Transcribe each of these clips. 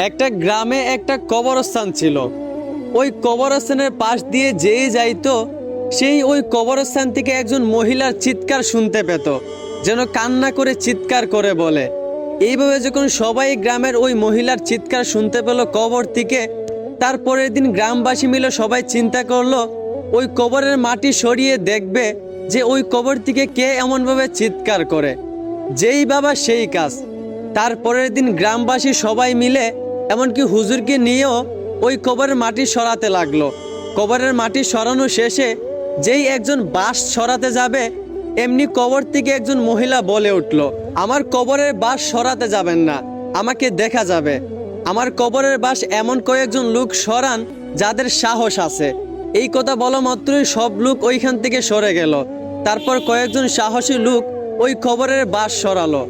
একটা গ্রামে একটা কবরস্থান ছিল। ওই কবরস্থানের পাশ দিয়ে যেই যাইতো সেই ওই কবরস্থান থেকে একজন মহিলার চিৎকার শুনতে পেত, যেন কান্না করে চিৎকার করে বলে। এইভাবে যখন সবাই গ্রামের ওই মহিলার চিৎকার শুনতে পেল কবর থেকে, তারপরের দিন গ্রামবাসী মিলে সবাই চিন্তা করলো ওই কবরের মাটি সরিয়ে দেখবে যে ওই কবর থেকে কে এমনভাবে চিৎকার করে। যেই বাবা সেই কাজ। তারপরের দিন গ্রামবাসী সবাই মিলে এমনকি হুজুরকে নিয়েও ওই কবরের মাটি সরাতে লাগলো। কবরের মাটি সরানো শেষে যেই একজন বাঁশ সরাতে যাবে, এমনি কবর থেকে একজন মহিলা বলে উঠল, আমার কবরের বাঁশ সরাতে যাবেন না, আমাকে দেখা যাবে। আমার কবরের বাঁশ এমন কয়েকজন লোক সরান যাদের সাহস আছে। এই কথা বলা মাত্রই সব লোক ওইখান থেকে সরে গেল। তারপর কয়েকজন সাহসী লোক ওই কবরের বাঁশ সরালো।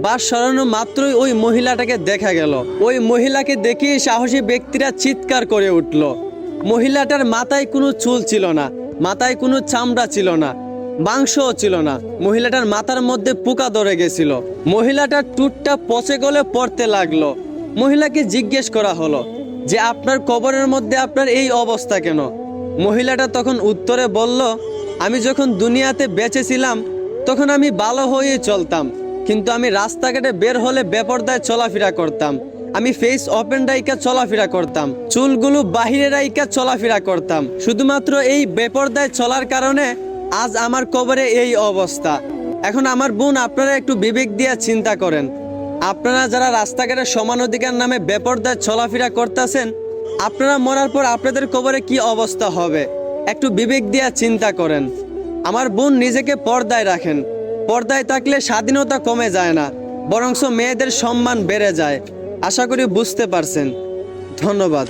বাঁশ সরানো মাত্রই ওই মহিলাটাকে দেখা গেল। ওই মহিলাকে দেখে সাহসী ব্যক্তিরা চিৎকার করে উঠল। মহিলাটার মাথায় কোনো চুল ছিল না, মাথায় কোনো চামড়া ছিল না, মাংসও ছিল না। মহিলাটার মাথার মধ্যে পোকা ধরে গেছিল। মহিলাটার টুটটা পচে গলে পড়তে লাগলো। মহিলাকে জিজ্ঞেস করা হলো যে আপনার কবরের মধ্যে আপনার এই অবস্থা কেন? মহিলাটা তখন উত্তরে বলল, আমি যখন দুনিয়াতে বেঁচে ছিলাম তখন আমি ভালো হয়ে চলতাম, কিন্তু আমি রাস্তাঘাটে বের হলে বেপরদায় চলাফেরা করতাম। আমি ফেস ওপেন রাইকা চলাফেরা করতাম, চুলগুলো বাহিরে রাইকা চলাফেরা করতাম। শুধুমাত্র এই বেপরদায় চলার কারণে আজ আমার কবরে এই অবস্থা। এখন আমার বোন, আপনারা একটু বিবেক দিয়ে চিন্তা করেন, আপনারা যারা রাস্তাঘাটে সমান অধিকার নামে বেপরদায় চলাফেরা করতেছেন, আপনারা মরার পর আপনাদের কবরে কি অবস্থা হবে? একটু বিবেক দিয়ে চিন্তা করেন। আমার বোন, নিজেকে পর্দায় রাখেন। পর্দায় থাকলে স্বাধীনতা কমে যায় না, বরঞ্চ মেয়েদের সম্মান বেড়ে যায়। আশা করি বুঝতে পারছেন। ধন্যবাদ।